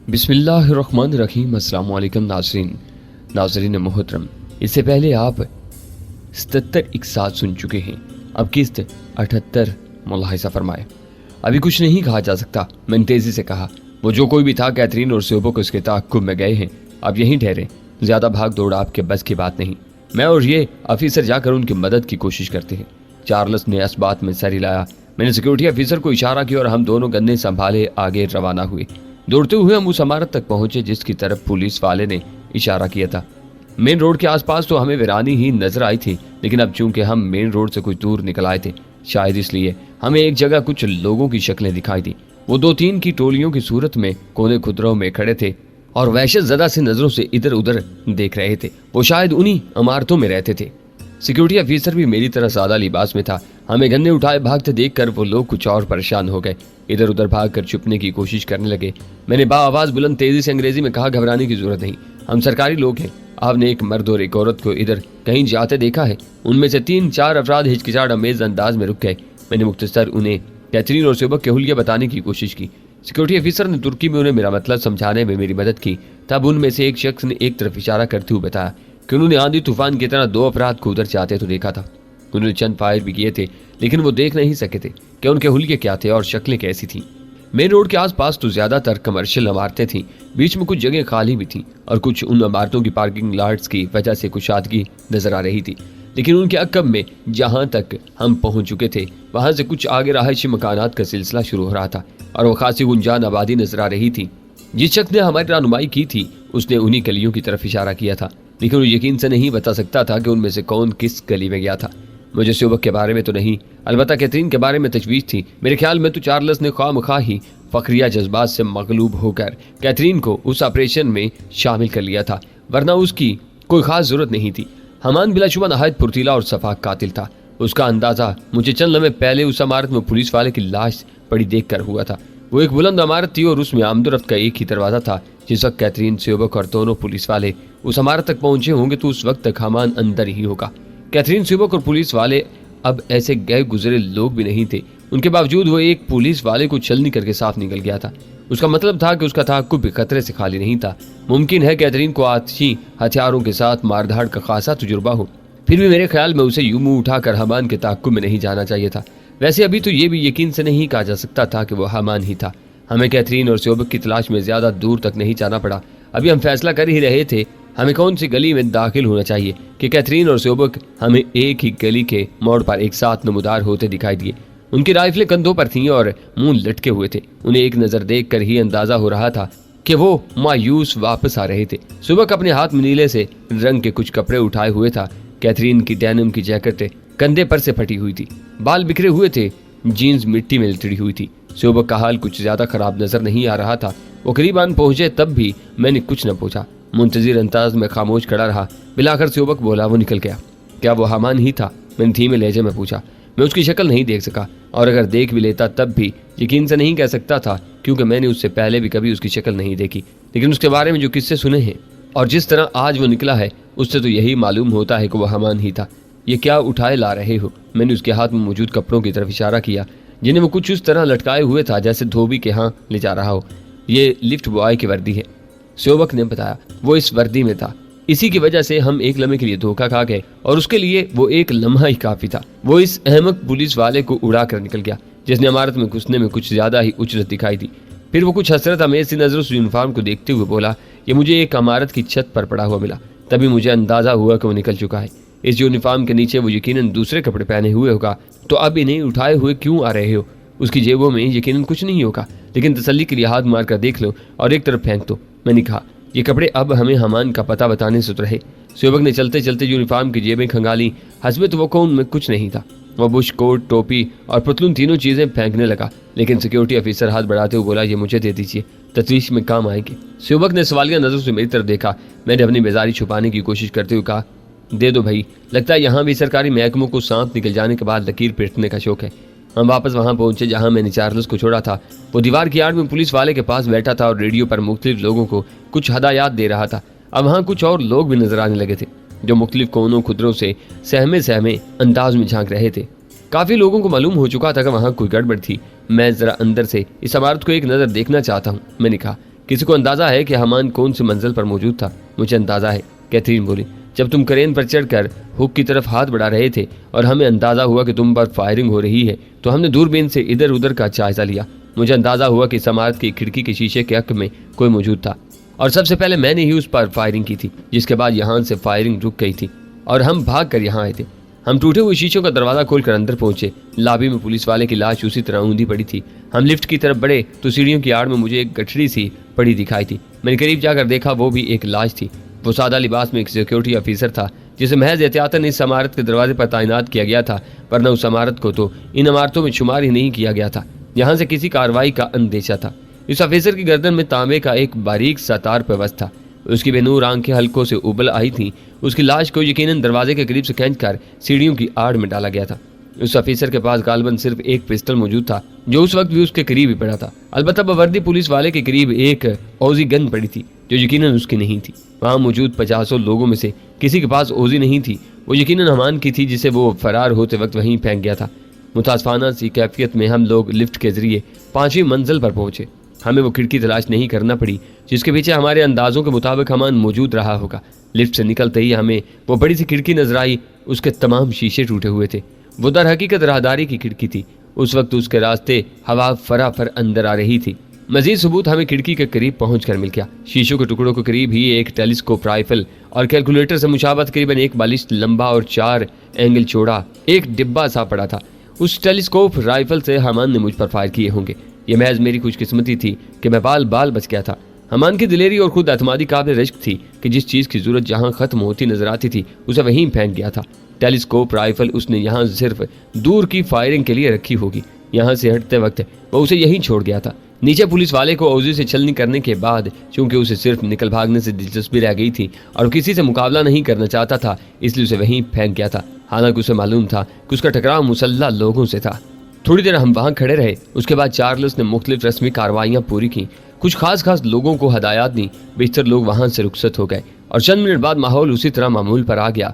बिस्मिल्लाहिर्रहमानिर्रहीम। अस्सलाम वालेकुम नाज़रीन मोहतरम। इससे पहले आप 77 इकसात सुन चुके हैं, अब किस्त 78 मुलाहिज़ा फरमाए। अभी कुछ नहीं कहा जा सकता, मैंने तेज़ी से कहा। वो जो कोई भी था, कैथरीन और शोबक उसके ताक़ुब में गए हैं, अब यहीं ठहरे। ज़्यादा भाग दौड़ आपके बस की बात नहीं। मैं और ये ऑफिसर जाकर उनकी मदद की कोशिश करते हैं। चार्ल्स ने इस बात में सर हिलाया। मैंने सिक्योरिटी ऑफिसर को इशारा किया और हम दोनों गन्ने संभाले आगे रवाना हुए। दौड़ते हुए हम उस इमारत तक पहुंचे जिसकी तरफ पुलिस वाले ने इशारा किया था। मेन रोड के आसपास तो हमें वीरानी ही नजर आई थी, लेकिन अब चूंकि हम मेन रोड से कुछ दूर निकल आए थे, शायद इसलिए हमें एक जगह कुछ लोगों की शक्लें दिखाई दी। वो 2-3 की टोलियों की सूरत में कोने खुदरों में खड़े थे और वहशत ज़दा से नजरों से इधर उधर देख रहे थे। वो शायद उन्हीं इमारतों में रहते थे। सिक्योरिटी ऑफिसर भी मेरी तरह सादा लिबास में था। हमें गन्ने उठाए भागते देखकर वो लोग कुछ और परेशान हो गए, इधर उधर भागकर छुपने की कोशिश करने लगे। मैंने आवाज बुलंद तेजी से अंग्रेजी में कहा, घबराने की जरूरत नहीं, हम सरकारी लोग हैं। आपने एक मर्द और एक औरत को इधर कहीं जाते देखा है? उनमें से 3-4 अफराद हिचकिचाहट अमेज अंदाज में रुक गए। मैंने मुख्तसर उन्हें कैथरीन और शोबक के हुलिया बताने की कोशिश की। सिक्योरिटी ऑफिसर ने तुर्की में उन्हें मेरा मतलब समझाने में मेरी मदद की। तब उनमें से एक शख्स ने एक तरफ इशारा करते हुए बताया कि उन्होंने आंधी तूफान की तरह 2 अफराद को उधर जाते तो देखा था। उन्होंने चंद फायर भी किए थे, लेकिन वो देख नहीं सके थे कि उनके हुलिये क्या थे और शक्लें कैसी थीं। मेन रोड के आसपास तो ज्यादातर कमर्शियल इमारतें थीं, बीच में कुछ जगह खाली भी थीं और कुछ उन इमारतों की पार्किंग लॉट्स की वजह से कुशादगी नजर आ रही थी। लेकिन उनके अकब में जहां तक हम पहुंच चुके थे, वहां से कुछ आगे रहायशी मकानात का सिलसिला शुरू हो रहा था और वो खासी गुंजान आबादी नजर आ रही थी। जिस शख्स ने हमारी रहनुमाई की थी, उसने उन्हीं गलियों की तरफ इशारा किया था, लेकिन वो यकीन से नहीं बता सकता था कि उनमें से कौन किस गली में गया था। मुझे शोबक के बारे में तो नहीं, अलबत्ता कैथरीन के बारे में तजवीज़ थी। मेरे ख्याल में तो चार्ल्स ने ख्वामख्वाह ही फखरिया जज्बात से मगलूब होकर कैथरीन को उस ऑपरेशन में शामिल कर लिया था, वरना उसकी कोई खास जरूरत नहीं थी। हमान बिलाशुबा नहायत फुर्तीला और सफाक कातिल था। उसका अंदाजा मुझे चंद लम्हे पहले उस इमारत में पुलिस वाले की लाश पड़ी देख कर हुआ था। वो एक बुलंद इमारत थी और उसमें आमदोरफ्त का एक ही दरवाजा था। जिस वक्त कैथरीन, शोबक और दोनों पुलिस वाले उस इमारत तक पहुंचे होंगे तो उस वक्त तक हमान अंदर ही होगा। कैथरीन, शोबक और पुलिस वाले अब ऐसे गए गुजरे लोग भी नहीं थे। उनके बावजूद वो एक पुलिस वाले को छलनी करके साफ निकल गया था। उसका मतलब था कि उसका ताक़ुब भी खतरे से खाली नहीं था। मुमकिन है कैथरीन को आतिशी हथियारों के साथ मारधाड़ का खासा तजुर्बा हो, फिर भी मेरे ख्याल में उसे यूं मुंह उठाकर हमान के ताक़ुब में नहीं जाना चाहिए था। वैसे अभी तो ये भी यकीन से नहीं कहा जा सकता था कि वो हमान ही था। हमें कैथरीन और शोबक की तलाश में ज्यादा दूर तक नहीं जाना पड़ा। अभी हम फैसला कर ही रहे थे हमें कौन सी गली में दाखिल होना चाहिए कि कैथरीन और शोबक हमें एक ही गली के मोड़ पर एक साथ नमूदार होते दिखाई दिए। उनकी राइफलें कंधों पर थीं और मुंह लटके हुए थे। उन्हें एक नजर देख कर ही अंदाजा हो रहा था कि वो मायूस वापस आ रहे थे। शोबक अपने हाथ में नीले से रंग के कुछ कपड़े उठाए हुए था। कैथरीन की डेनिम की जैकेट कंधे पर से फटी हुई थी, बाल बिखरे हुए थे, जीन्स मिट्टी में लिथड़ी हुई थी। शोबक का हाल कुछ ज्यादा खराब नजर नहीं आ रहा था। वो करीबन पहुंचे तब भी मैंने कुछ न पूछा, मुंतजिर अंदाज में खामोश खड़ा रहा। बिलाकर शोबक बोला, वो निकल गया। क्या वो हमान ही था? मैंने धीमे लहजे में पूछा। मैं उसकी शक्ल नहीं देख सका और अगर देख भी लेता तब भी यकीन से नहीं कह सकता था, क्योंकि मैंने उससे पहले भी कभी उसकी शक्ल नहीं देखी। लेकिन उसके बारे में जो किस्से सुने हैं और जिस तरह आज वो निकला है, उससे तो यही मालूम होता है कि वो हमान ही था। ये क्या उठाए ला रहे हो? मैंने उसके हाथ में मौजूद कपड़ों की तरफ इशारा किया जिन्हें वो कुछ उस तरह लटकाए हुए था जैसे धोबी के यहाँ ले जा रहा हो। ये लिफ्ट बॉय की वर्दी है, शोबक ने बताया। वो इस वर्दी में था, इसी की वजह से हम एक लम्हे के लिए धोखा खा गए और उसके लिए वो एक लम्हा ही काफी था। वो इस अहमक पुलिस वाले को उड़ा कर निकल गया जिसने इमारत में घुसने में कुछ ज्यादा ही उजरत दिखाई दी। फिर वो कुछ हसरत अमेज सी नजरों से यूनिफॉर्म को देखते हुए बोला, ये मुझे एक इमारत की छत पर पड़ा हुआ मिला। तभी मुझे अंदाजा हुआ कि वो निकल चुका है। इस यूनिफॉर्म के नीचे वो यकीनन दूसरे कपड़े पहने हुए होगा, तो अब इन्हें उठाए हुए क्यों आ रहे हो? उसकी जेबों में यकीनन कुछ नहीं होगा, लेकिन तसल्ली के लिए हाथ मार कर देख लो और एक तरफ फेंक दो। मैंने कहा, ये कपड़े अब हमें हमान का पता बताने से रहे। शोबक ने चलते चलते यूनिफॉर्म की जेबें खंगाली। हस्बे तवक्को उनमें कुछ नहीं था। वो बुश, कोट, टोपी और पतलून तीनों चीजें फेंकने लगा, लेकिन सिक्योरिटी ऑफिसर हाथ बढ़ाते हुए बोला, ये मुझे दे दीजिए, तफ्तीश में काम आएंगे। शोबक ने सवालिया नजरों से मेरी तरफ देखा। मैंने अपनी बेजारी छुपाने की कोशिश करते हुए कहा, दे दो भाई, लगता है यहाँ भी सरकारी महकमों को सांप निकल जाने के बाद लकीर पीटने का शौक है। हम वापस वहां पहुंचे जहां मैंने चार्ल्स को छोड़ा था। वो दीवार की आड़ में पुलिस वाले के पास बैठा था और रेडियो पर मुख्तलिफ लोगों को कुछ हदायत दे रहा था। अब वहां कुछ और लोग भी नजर आने लगे थे जो मुख्तलिफ कोनों खुदरों से सहमे अंदाज में झांक रहे थे। काफी लोगों को मालूम हो चुका था कि वहां कोई गड़बड़ थी। मैं जरा अंदर से इस इमारत को एक नजर देखना चाहता हूँ, मैंने कहा। کسی کو اندازہ ہے کہ حمان کون سی منزل پر موجود تھا؟ مجھے اندازہ ہے، کیتھرین بولی۔ جب تم کرین پر چڑھ کر ہک کی طرف ہاتھ بڑھا رہے تھے اور ہمیں اندازہ ہوا کہ تم پر فائرنگ ہو رہی ہے تو ہم نے دوربین سے ادھر ادھر کا جائزہ لیا۔ مجھے اندازہ ہوا کہ اس عمارت کی کھڑکی کے شیشے کے حق میں کوئی موجود تھا اور سب سے پہلے میں نے ہی اس پر فائرنگ کی تھی، جس کے بعد یہاں سے فائرنگ رک گئی تھی اور ہم بھاگ کر یہاں آئے تھے۔ ہم ٹوٹے ہوئے شیشوں کا دروازہ کھول کر اندر پہنچے۔ لابی میں پولیس والے کی لاش اسی طرح اوندھی پڑی تھی۔ ہم لفٹ کی طرف بڑھے تو سیڑھیوں کی آڑ میں مجھے ایک گٹھڑی سی پڑی دکھائی تھی۔ میں نے قریب جا کر دیکھا، وہ بھی ایک لاش تھی۔ وہ سادہ لباس میں ایک سیکیورٹی آفیسر تھا جسے محض احتیاطاً اس عمارت کے دروازے پر تعینات کیا گیا تھا، ورنہ اس عمارت کو تو ان عمارتوں میں شمار ہی نہیں کیا گیا تھا۔ یہاں سے کسی کارروائی کا اندیشہ تھا۔ اس آفیسر کی گردن میں تانبے کا ایک باریک سا تار پیوست تھا۔ اس کی بے نور آنکھیں حلقوں سے ابل آئی تھیں۔ اس کی لاش کو یقیناً دروازے کے قریب سے کھینچ کر سیڑھیوں کی آڑ میں ڈالا گیا تھا۔ اس آفیسر کے پاس غالباً صرف ایک پسٹل موجود تھا جو اس وقت بھی اس کے قریب ہی پڑا تھا۔ البتہ باوردی پولیس والے کے قریب ایک اوزی گن پڑی تھی جو یقیناً اس کی نہیں تھی۔ وہاں موجود 50 لوگوں میں سے کسی کے پاس اوزی نہیں تھی۔ وہ یقیناً حمان کی تھی جسے وہ فرار ہوتے وقت وہیں پھینک گیا تھا۔ متاسفانہ سی کیفیت میں ہم لوگ لفٹ کے ذریعے 5ویں منزل پر پہنچے۔ ہمیں وہ کھڑکی تلاش نہیں کرنا پڑی جس کے پیچھے ہمارے اندازوں کے مطابق حمان موجود رہا ہوگا۔ لفٹ سے نکلتے ہی ہمیں وہ بڑی سی کھڑکی نظر آئی۔ اس کے تمام شیشے ٹوٹے ہوئے تھے۔ وہ در حقیقت راہداری کی کھڑکی تھی۔ اس وقت اس کے راستے ہوا فرافر اندر آ رہی تھی۔ مزید ثبوت ہمیں کھڑکی کے قریب پہنچ کر مل گیا۔ شیشوں کے ٹکڑوں کے قریب ہی ایک ٹیلیسکوپ رائفل اور کیلکولیٹر سے مشابہ تقریباً 1 بالشت لمبا اور 4 اینگل چوڑا ایک ڈبہ سا پڑا تھا۔ اس ٹیلیسکوپ رائفل سے حمان نے مجھ پر فائر کیے ہوں گے۔ یہ محض میری خوش قسمتی تھی کہ میں بال بچ گیا تھا۔ حمان کی دلیری اور خود اعتمادی قابل رشک تھی کہ جس چیز کی ضرورت جہاں ختم ہوتی نظر آتی تھی اسے وہیں پھینک گیا تھا۔ ٹیلیسکوپ رائفل اس نے یہاں صرف دور کی فائرنگ کے لیے رکھی ہوگی۔ یہاں سے ہٹتے وقت وہ اسے یہیں چھوڑ گیا تھا۔ نیچے پولیس والے کو اوزی سے چھلنی کرنے کے بعد چونکہ اسے صرف نکل بھاگنے سے دلچسپی رہ گئی تھی اور کسی سے مقابلہ نہیں کرنا چاہتا تھا، اس لیے اسے وہیں پھینک گیا تھا، حالانکہ اسے معلوم تھا کہ اس کا ٹکراؤ مسلح لوگوں سے تھا۔ تھوڑی دیر ہم وہاں کھڑے رہے۔ اس کے بعد چارلس نے مختلف رسمی کارروائیاں پوری کی، کچھ خاص لوگوں کو ہدایات دیں۔ بیشتر لوگ وہاں سے رخصت ہو گئے اور چند منٹ بعد ماحول اسی طرح معمول پر آ گیا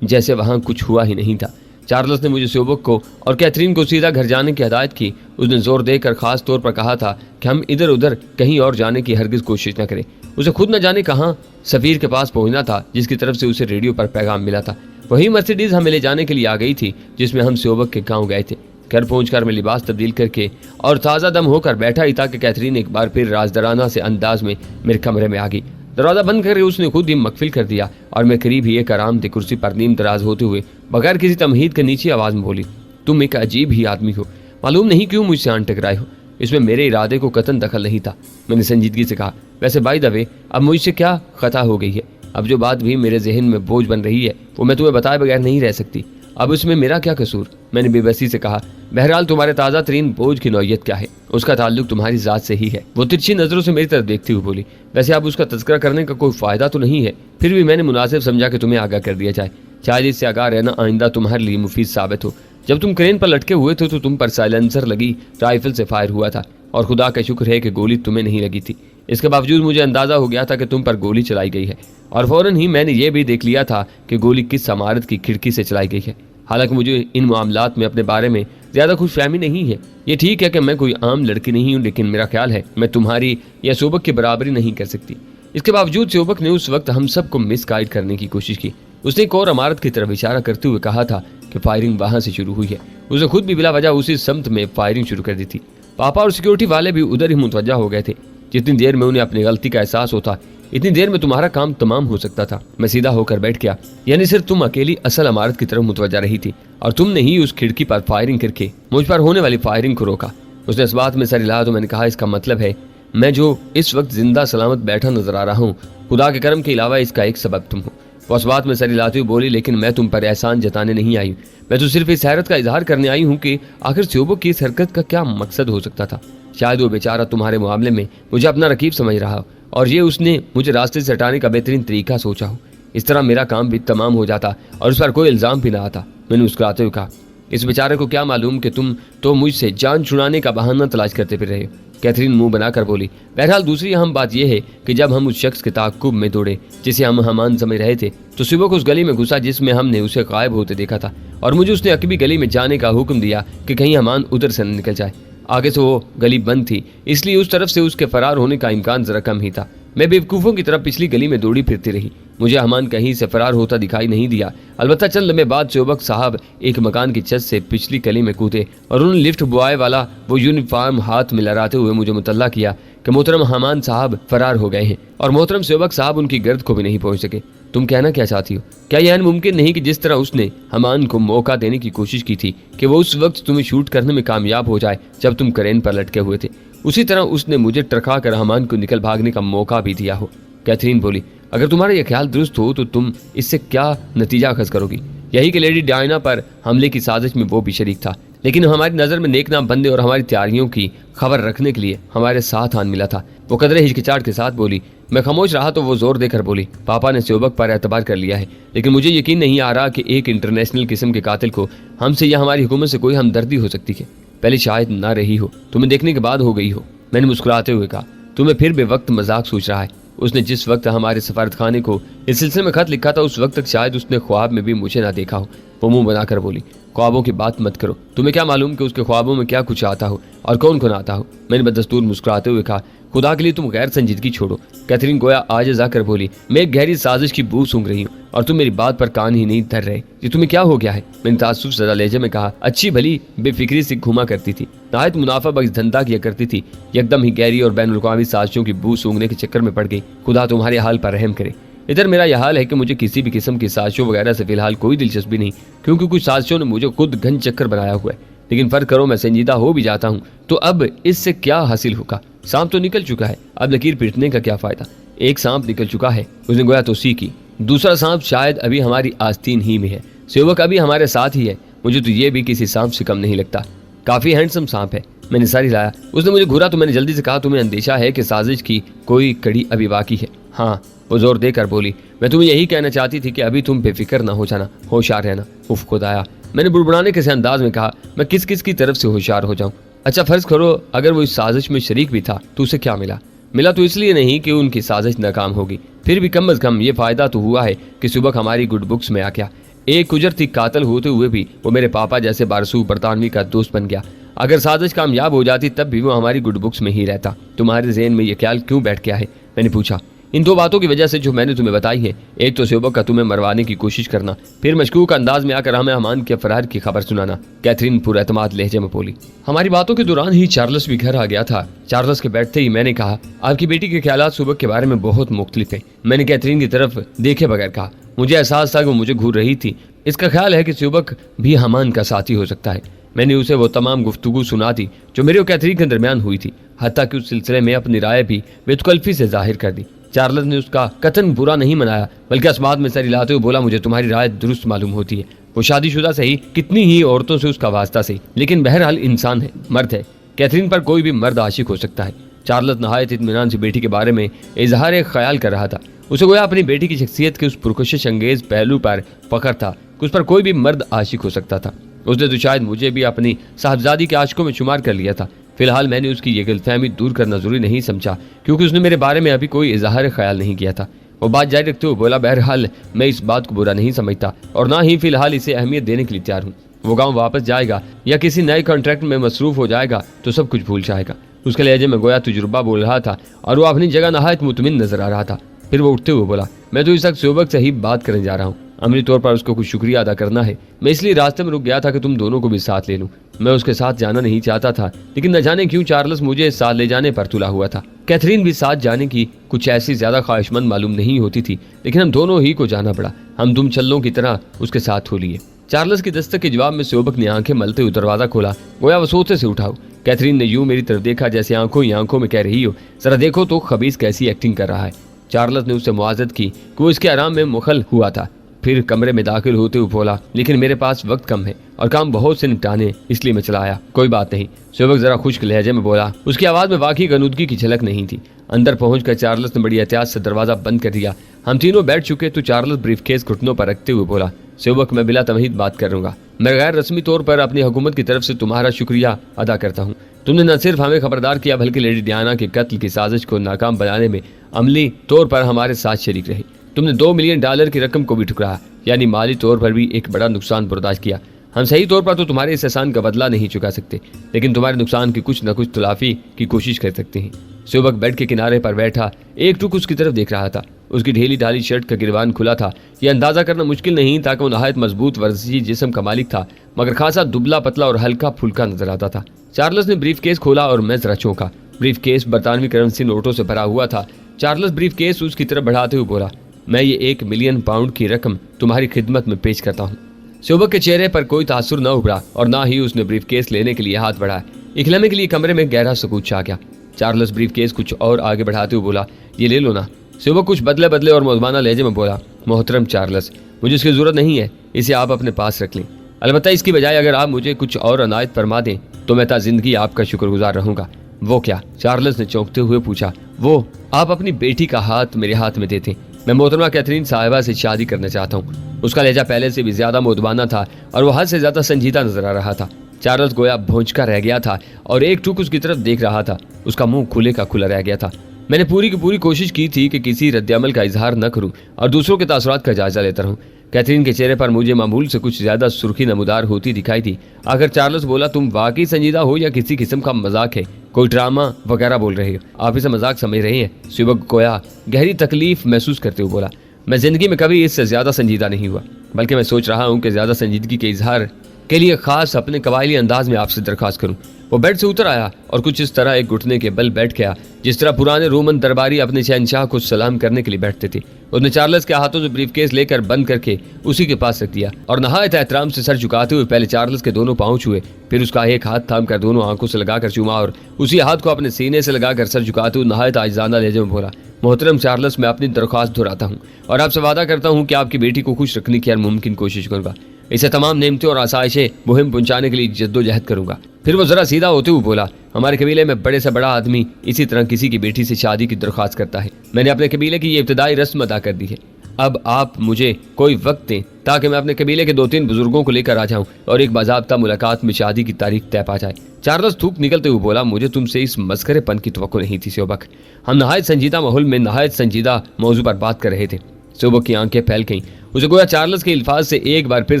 جیسے وہاں کچھ ہوا ہی نہیں تھا۔ چارلس نے مجھے سیوبک کو اور کیتھرین کو سیدھا گھر جانے کی ہدایت کی۔ اس نے زور دے کر خاص طور پر کہا تھا کہ ہم ادھر ادھر کہیں اور جانے کی ہرگز کوشش نہ کریں۔ اسے خود نہ جانے کہاں سفیر کے پاس پہنچنا تھا جس کی طرف سے اسے ریڈیو پر پیغام ملا تھا۔ وہی مرسیڈیز ہمیں لے جانے کے لیے آ گئی تھی جس میں ہم سیوبک کے گاؤں گئے تھے۔ گھر پہنچ کر میں لباس تبدیل کر کے اور تازہ دم ہو کر بیٹھا ہی تھا کہ کیتھرین ایک بار پھر رازدارانہ سے انداز میں میرے کمرے میں آ گئی۔ دروازہ بند کر کے اس نے خود ہی مقفل کر دیا اور میں قریب ہی ایک آرام دہ کرسی پر نیم دراز ہوتے ہوئے بغیر کسی تمہید کے نیچی آواز میں بولی، تم ایک عجیب ہی آدمی ہو، معلوم نہیں کیوں مجھ سے آن ٹکرائے ہو۔ اس میں میرے ارادے کو قطعاً دخل نہیں تھا۔ میں نے سنجیدگی سے کہا، ویسے بائی دا وے اب مجھ سے کیا خطا ہو گئی ہے؟ اب جو بات بھی میرے ذہن میں بوجھ بن رہی ہے وہ میں تمہیں بتائے بغیر نہیں رہ سکتی۔ اب اس میں میرا کیا قصور؟ میں نے بے بسی سے کہا، بہرحال تمہارے تازہ ترین بوجھ کی نوعیت کیا ہے؟ اس کا تعلق تمہاری ذات سے ہی ہے۔ وہ ترچھی نظروں سے میری طرف دیکھتی ہوئی بولی، ویسے اب اس کا تذکرہ کرنے کا کوئی فائدہ تو نہیں ہے، پھر بھی میں نے مناسب سمجھا کہ تمہیں آگاہ کر دیا جائے، شاید اس سے آگاہ رہنا آئندہ تمہارے لیے مفید ثابت ہو۔ جب تم کرین پر لٹکے ہوئے تھے تو تم پر سائلنسر لگی رائفل سے فائر ہوا تھا اور خدا کا شکر ہے کہ گولی تمہیں نہیں لگی تھی۔ اس کے باوجود مجھے اندازہ ہو گیا تھا کہ تم پر گولی چلائی گئی ہے اور فوراً ہی میں نے یہ بھی دیکھ لیا تھا کہ گولی کس عمارت کی کھڑکی سے چلائی گئی ہے۔ حالانکہ مجھے ان معاملات میں اپنے بارے میں زیادہ خوش فہمی نہیں ہے۔ یہ ٹھیک ہے کہ میں کوئی عام لڑکی نہیں ہوں، لیکن میرا خیال ہے میں تمہاری یا سیوبک کی برابری نہیں کر سکتی۔ اس کے باوجود سیوبک نے اس وقت ہم سب کو مس گائیڈ کرنے کی کوشش کی۔ اس نے ایک اور عمارت کی طرف اشارہ کرتے ہوئے کہا تھا کہ فائرنگ وہاں سے شروع ہوئی ہے۔ اس نے خود بھی بلا وجہ اسی سمت میں فائرنگ شروع کر دی تھی۔ پاپا اور سیکیورٹی والے بھی ادھر ہی متوجہ ہو گئے تھے۔ جتنی دیر میں انہیں اپنی غلطی کا احساس ہوتا اتنی دیر میں تمہارا کام تمام ہو سکتا تھا۔ میں سیدھا ہو کر بیٹھ گیا، یعنی صرف تم اکیلی اصل عمارت کی طرف متوجہ رہی تھی اور تم نے ہی اس کھڑکی پر فائرنگ کر کے مجھ پر ہونے والی فائرنگ کو روکا۔ اس نے اس بات میں سر ہلایا تو میں نے کہا، اس کا مطلب ہے میں جو اس وقت زندہ سلامت بیٹھا نظر آ رہا ہوں، خدا کے کرم کے علاوہ اس کا ایک سبب تم ہو۔ وہ اس بات میں سر ہلاتی ہوئی بولی، لیکن میں تم پر احسان جتانے نہیں آئی، میں تو صرف اس حیرت کا اظہار کرنے آئی ہوں کہ آخر سیوبک کی اس حرکت کا کیا مقصد ہو سکتا تھا۔ شاید وہ بیچارہ تمہارے معاملے میں مجھے اپنا رقیب سمجھ رہا ہو اور یہ اس نے مجھے راستے سے ہٹانے کا بہترین طریقہ سوچا ہو۔ اس طرح میرا کام بھی تمام ہو جاتا اور اس پر کوئی الزام بھی نہ آتا۔ میں نے مسکراتے ہوئے کہا، اس بیچارے کو کیا معلوم کہ تم تو مجھ سے جان چھڑانے کا بہانہ تلاش کرتے پھر رہے ہو۔ کیتھرین منہ بنا کر بولی، بہرحال دوسری اہم بات یہ ہے کہ جب ہم اس شخص کے تعاقب میں دوڑے جسے ہم حمان سمجھ رہے تھے تو سیوبک اس گلی میں گھسا جس میں ہم نے اسے غائب ہوتے دیکھا تھا، اور مجھے اس نے عقبی گلی میں جانے کا حکم دیا کہ کہیں حمان ادھر سے نہ نکل جائے۔ आगे से वो गली बंद थी, इसलिए उस तरफ से उसके फरार होने का इम्कान जरा कम ही था। मैं बेवकूफ़ों की तरह पिछली गली में दौड़ी फिरती रही। मुझे हमान कहीं से फरार होता दिखाई नहीं दिया। अलबत्ता चंद लम्हे बाद सेवक साहब एक मकान की छत से पिछली गली में कूदे और उन्होंने लिफ्ट बॉय वाला वो यूनिफॉर्म हाथ में लहराते हुए मुझे मुतल्ला किया कि मोहतरम हमान साहब फरार हो गए हैं और मोहतरम सेवक साहब उनकी गर्द को भी नहीं पहुंच सके। तुम कहना क्या चाहती हो? क्या यह मुमकिन नहीं कि जिस तरह उसने हमान को मौका देने की कोशिश की थी कि वो उस वक्त तुम्हें शूट करने में कामयाब हो जाए जब तुम क्रेन पर लटके हुए थे, उसी तरह उसने मुझे टरका कर हमान को निकल भागने का मौका भी दिया हो? कैथरीन बोली, अगर तुम्हारा यह ख्याल दुरुस्त हो तो तुम इससे क्या नतीजा अखज़ करोगी? यही कि लेडी डायना पर हमले की साजिश में वो भी शरीक था, लेकिन हमारी नज़र में नेक नाम बंदे और हमारी तैयारियों की खबर रखने के लिए हमारे साथ आन मिला था। वो कदरे हिचकिचाहट के साथ बोली। मैं खामोश रहा तो वो जोर देकर बोली, पापा ने सेवक पर एतबार कर लिया है, लेकिन मुझे यकीन नहीं आ रहा कि एक इंटरनेशनल किस्म के कातिल को हमसे या हमारी हुकूमत से कोई हमदर्दी हो सकती है। पहले शायद ना रही हो, तुम्हें देखने के बाद हो गई हो। मैंने मुस्कुराते हुए कहा, तुम्हें फिर बेवक्त मजाक सोच रहा है। उसने जिस वक्त हमारे सफारत खाने को इस सिलसिले में खत लिखा था उस वक्त तक शायद उसने ख्वाब में भी मुझे ना देखा हो। वो मुंह बनाकर बोली, ख्वाबों की बात मत करो, तुम्हें क्या मालूम कि उसके ख्वाबों में क्या कुछ आता हो और कौन कौन आता हो। मैंने बदस्तूर मुस्कुराते हुए कहा, खुदा के लिए तुम गैर संजीदगी छोड़ो। कैथरीन गोया आजिज़ आकर बोली, मैं एक गहरी साजिश की बू सूंघ रही हूँ और तुम मेरी बात पर कान ही नहीं धर रहे। ये तुम्हें क्या हो गया है? मैंने तासुफ ज़दा लहजे में कहा, अच्छी भली बेफिक्री से घूमा करती थी, नहायत मुनाफा बख्श धंधा किया करती थी, एकदम ही गहरी और बैनुल अक़वामी साजिशों की बू सूंघने के चक्कर में पड़ गई। खुदा तुम्हारे हाल पर रहम करे। इधर मेरा यह हाल है कि मुझे किसी भी किस्म की साजिशों वगैरह से फिलहाल कोई दिलचस्पी नहीं, क्योंकि कुछ साजिशों ने मुझे खुद घन चक्कर बनाया हुआ है। लेकिन फर्क करो, मैं संजीदा हो भी जाता हूँ तो अब इससे क्या हासिल होगा? सांप तो निकल चुका है, अब लकीर पीटने का क्या फायदा? एक सांप निकल चुका है, उसने गोया तोसी की, दूसरा सांप शायद अभी हमारी आस्तीन ही में है। सेवक अभी हमारे साथ ही है। मुझे तो ये भी किसी सांप से कम नहीं लगता। काफी हैंडसम सांप है। मैंने सारी लाया। उसने मुझे घूरा तो मैंने जल्दी से कहा, तुम्हें अंदेशा है कि साजिश की कोई कड़ी अभी बाकी है? हाँ, वो जोर देकर बोली, मैं तुम्हें यही कहना चाहती थी कि अभी तुम बेफिक्र ना हो जाना, होशियार रहना। उफ खुदाया, मैंने बुड़बुड़ाने के से अंदाज में कहा, मैं किस किस की तरफ से होशियार हो जाऊं? अच्छा फर्ज करो अगर वो इस साजिश में शरीक भी था तो उसे क्या मिला? मिला तो इसलिए नहीं कि उनकी साजिश नाकाम होगी, फिर भी कम अज कम ये फायदा तो हुआ है कि सुबह हमारी गुड बुक्स में आ गया। एक गुजरती कातल होते हुए भी वो मेरे पापा जैसे बारसू बरतानवी का दोस्त बन गया। अगर साजिश कामयाब हो जाती तब भी वो हमारी गुड बुक्स में ही रहता। तुम्हारे ज़हन में ये ख्याल क्यों बैठ गया है? मैंने पूछा। इन दो बातों की वजह से जो मैंने तुम्हें बताई है, एक तो सेवक का तुम्हें मरवाने की कोशिश करना, फिर मशकूक अंदाज में आकर हमें हमान के फरार की खबर सुनाना। कैथरीन पुरएतमाद लहजे में बोली। हमारी बातों के दौरान ही चार्ल्स भी घर आ गया था। चार्ल्स के बैठते ही मैंने कहा, आपकी बेटी के ख्यालात सुबह के बारे में बहुत मुख्तलिफ है। मैंने कैथरीन की तरफ देखे बगैर कहा, मुझे एहसास था कि वो मुझे घूर रही थी। इसका ख्याल है कि सुबह भी हमान का साथी हो सकता है। मैंने उसे वो तमाम गुफ्तगू सुना दी जो मेरे और कैथरीन के दरमियान हुई थी, हत्ता कि उस सिलसिले में अपनी राय भी बेतकल्फी से जाहिर कर दी। चार्ल्स ने उसका कतन बुरा नहीं मनाया, बल्कि अस्मात में सर हिलाते हुए बोला, मुझे तुम्हारी राय दुरुस्त मालूम होती है। वो शादीशुदा सही, कितनी ही औरतों से उसका वास्ता सही, लेकिन बहरहाल इंसान है, मर्द है। कैथरीन पर कोई भी मर्द आशिक हो सकता है। चार्ल्स नहायत इत्मीनान से बेटी के बारे में इजहार ख्याल कर रहा था। उसे गोया अपनी बेटी की शख्सियत के उस पुरकशिश अंगेज पहलू पर फख्र था कि उस पर कोई भी मर्द आशिक हो सकता था। उसने तो शायद मुझे भी अपनी साहबजादी के आशिकों में शुमार कर लिया था। फिलहाल मैंने उसकी ये गलतफहमी दूर करना जरूरी नहीं समझा, क्योंकि उसने मेरे बारे में अभी कोई इजहार ख्याल नहीं किया था। वो बात जारी रखते हुए बोला, बहरहाल मैं इस बात को बुरा नहीं समझता और ना ही फिलहाल इसे अहमियत देने के लिए तैयार हूँ। वो गाँव वापस जाएगा या किसी नए कॉन्ट्रैक्ट में मसरूफ हो जाएगा तो सब कुछ भूल जाएगा। उसके लहजे में गोया तजुर्बा बोल रहा था और वो अपनी जगह नहायत मुतमिन नजर आ रहा था। फिर वो उठते हुए बोला, मैं तो इस वक्त सोबक से ही बात करने जा रहा हूँ। अमली तौर पर उसको कुछ शुक्रिया अदा करना है। मैं इसलिए रास्ते में रुक गया था कि तुम दोनों को भी साथ ले लूं। मैं उसके साथ जाना नहीं चाहता था, लेकिन न जाने क्यों चार्ल्स मुझे साथ ले जाने पर तुला हुआ था। कैथरीन भी साथ जाने की कुछ ऐसी ज्यादा ख्वाहिशमंद मालूम नहीं होती थी, लेकिन हम दोनों ही को जाना पड़ा। हम दुम चल्लों की तरह उसके साथ हो लिए। चार्ल्स की दस्तक के जवाब में सोबक ने आंखें मलते हुए दरवाजा खोला। गोया वो सोते से उठाओ। कैथरीन ने यूं मेरी तरफ देखा जैसे आंखों ही आंखों में कह रही हो, जरा देखो तो खबीस कैसी एक्टिंग कर रहा है। चार्ल्स ने उससे मुआज़त की कि वो इसके आराम में मुखल हुआ था। फिर कमरे में दाखिल होते हुए बोला, लेकिन मेरे पास वक्त कम है और काम बहुत से निपटाने, इसलिए मैं चला आया। कोई बात नहीं, सोबक जरा खुश्क लहजे में बोला। उसकी आवाज में वाकई गनूदगी की झलक नहीं थी। अंदर पहुंचकर चार्ल्स ने बड़ी एहतियात से दरवाजा बंद कर दिया। हम तीनों बैठ चुके तो चार्ल्स ब्रीफकेस घुटनों पर रखते हुए बोला, सोबक मैं बिला तमहीद बात कर लूंगा। मैं गैर रस्मी तौर पर अपनी हुकूमत की तरफ से तुम्हारा शुक्रिया अदा करता हूँ। तुमने न सिर्फ हमें खबरदार किया बल्कि लेडी डायना के कत्ल की साजिश को नाकाम बनाने में अमली तौर पर हमारे साथ शरीक रहे। तुमने $2 मिलियन की रकम को भी ठुकराया, यानी माली तौर पर भी एक बड़ा नुकसान बर्दाश्त किया। हम सही तौर पर तो तुम्हारे इस एहसान का बदला नहीं चुका सकते, लेकिन तुम्हारे नुकसान की कुछ न कुछ तलाफी की कोशिश कर सकते हैं। सुबक बेड के किनारे पर बैठा एक टुक उसकी तरफ देख रहा था। उसकी ढीली ढाली शर्ट का गिरवान खुला था। यह अंदाजा करना मुश्किल नहीं था कि वो नहायत मजबूत वर्जिशी जिस्म का मालिक था, मगर खासा दुबला पतला और हल्का फुल्का नजर आता था। चार्ल्स ने ब्रीफ केस खोला और मैं जरा चौंका। ब्रीफ केस बरतानवी करेंसी नोटों से भरा हुआ था। चार्ल्स ब्रीफ केस उसकी तरफ बढ़ाते हुए बोला, मैं ये 1 मिलियन पाउंड की रकम तुम्हारी खिदमत में पेश करता हूँ। सुबक के चेहरे पर कोई तासुर न उभरा और ना ही उसने ब्रीफ केस लेने के लिए हाथ बढ़ाया। एक लम्हे के लिए कमरे में गहरा सुकूत छा गया। चार्ल्स ब्रीफ केस कुछ और आगे बढ़ाते हुए बोला, ये ले लो ना। सुबक कुछ बदले बदले और मौजमाना लहजे में बोला, मोहतरम चार्ल्स, मुझे इसकी जरूरत नहीं है, इसे आप अपने पास रख लें। अलबत्ता इसकी बजाय अगर आप मुझे कुछ और अनायत फरमा दें तो मैं ता जिंदगी आपका शुक्रगुजार रहूंगा। वो क्या? चार्ल्स ने चौंकते हुए पूछा। वो, आप अपनी बेटी का हाथ मेरे हाथ में देते। मैं मोहतरमा कैथरीन साहिबा से शादी करना चाहता हूँ। उसका लहजा पहले से भी ज्यादा मुदबाना था और वो हद से ज्यादा संजीदा नजर आ रहा था। चार्ल्स गोया भौंचका रह गया था और एक टूक उसकी तरफ देख रहा था। उसका मुंह खुले का खुला रह गया था। मैंने पूरी की पूरी कोशिश की थी कि किसी रद्दअमल का इजहार न करूं और दूसरों के तासुरात का जायजा लेता रहूं। कैथरीन के चेहरे पर मुझे मामूल से कुछ ज्यादा सुर्खी नमूदार होती दिखाई थी। आखिर चार्ल्स बोला, तुम वाकई संजीदा हो या किसी किस्म का मजाक है? कोई ड्रामा वगैरह बोल रहे हो? आप इसे मजाक समझ रहे हैं? सुबक गोया गहरी तकलीफ महसूस करते हुए बोला, मैं जिंदगी में कभी इससे ज्यादा संजीदा नहीं हुआ, बल्कि मैं सोच रहा हूँ कि ज्यादा संजीदगी के इजहार के लिए खास अपने कबायली अंदाज में आपसे दरख्वास्त करूं। वो बेड से उतर आया और कुछ इस तरह एक घुटने के बल बैठ गया जिस तरह पुराने रोमन दरबारी अपने शहनशाह को सलाम करने के लिए बैठते थे। उसने चार्ल्स के हाथों से ब्रीफकेस लेकर बंद करके उसी के पास रख दिया और नहायत एहतराम से सर झुकाते हुए पहले चार्ल्स के दोनों पांव छुए, फिर उसका एक हाथ थाम कर दोनों आंखों से लगाकर चूमा और उसी हाथ को अपने सीने से लगाकर सर झुकाते हुए नहायत आजिज़ाना लहजे में बोला, मोहतरम चार्ल्स, मैं अपनी दरख्वास्त दोहराता हूँ और आपसे वादा करता हूँ कि आपकी बेटी को खुश रखने की हर मुमकिन कोशिश करूंगा। इसे तमाम नेमतें और आसाइशें मुहिम पहुंचाने के लिए जद्दोजहद करूंगा। फिर वो जरा सीधा होते हुए बोला, हमारे कबीले में बड़े से बड़ा आदमी इसी तरह किसी की बेटी से शादी की दरख्वास्त करता है। मैंने अपने कबीले की ये इब्तदाई रस्म अदा कर दी है। अब आप मुझे कोई वक्त दें ताकि मैं अपने कबीले के 2-3 बुजुर्गों को लेकर आ जाऊं और एक बाज़ाब्ता मुलाकात में शादी की तारीख तय पा जाए। चार्ल्स थूक निकलते हुए बोला, मुझे तुमसे इस मस्करेपन की तवक्को नहीं थी सुबक। हम नहायत संजीदा माहौल में नहायत संजीदा मौजू पर बात कर रहे थे। सुबक की आंखें फैल गईं। उसे गोया चार्ल्स के अल्फाज से एक बार फिर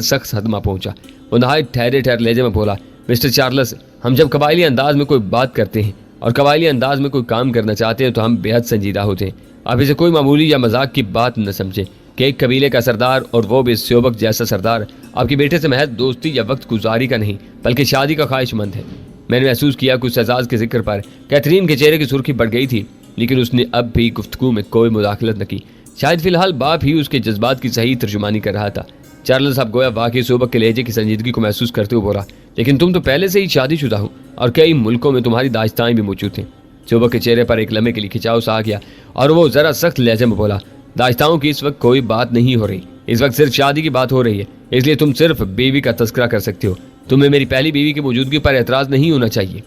सख्त सदमा पहुंचा। वो नहायत ठहरे ठहरे लहजे में बोला, मिस्टर चार्ल्स, हम जब कबायली अंदाज में कोई बात करते हैं और कबायली अंदाज में कोई काम करना चाहते हैं तो हम बेहद संजीदा होते हैं। आप इसे कोई मामूली या मजाक की बात न समझें कि एक कबीले का सरदार और वो भी सुबक जैसा सरदार आपके बेटे से महज दोस्ती या वक्त गुजारी का नहीं बल्कि शादी का ख्वाहिशमंद है। मैंने महसूस किया कुछ एजाज के जिक्र पर कैथरीन के चेहरे की सुर्खी बढ़ गई थी, लेकिन उसने अब भी गुफ्तगू में कोई मुदाखलत न की। शायद फिलहाल बाप ही उसके जज्बात की सही तर्जुमानी कर रहा था। चार्ल्स साहब गोया वाकई सुबक के लहजे की संजीदगी को महसूस करते हुए बोला, लेकिन तुम तो पहले से ही शादीशुदा हो और कई मुल्कों में तुम्हारी दास्तानें भी मौजूद थीं। सुबक के चेहरे पर एक लम्हे के लिए खिंचाव सा आ गया और वो जरा सख्त लहजे में बोला, दास्तानों की इस वक्त कोई बात नहीं हो रही, इस वक्त सिर्फ शादी की बात हो रही है, इसलिए तुम सिर्फ बीवी का तस्करा कर सकते हो। तुम्हें मेरी पहली बीवी की मौजूदगी पर एतराज नहीं होना चाहिए।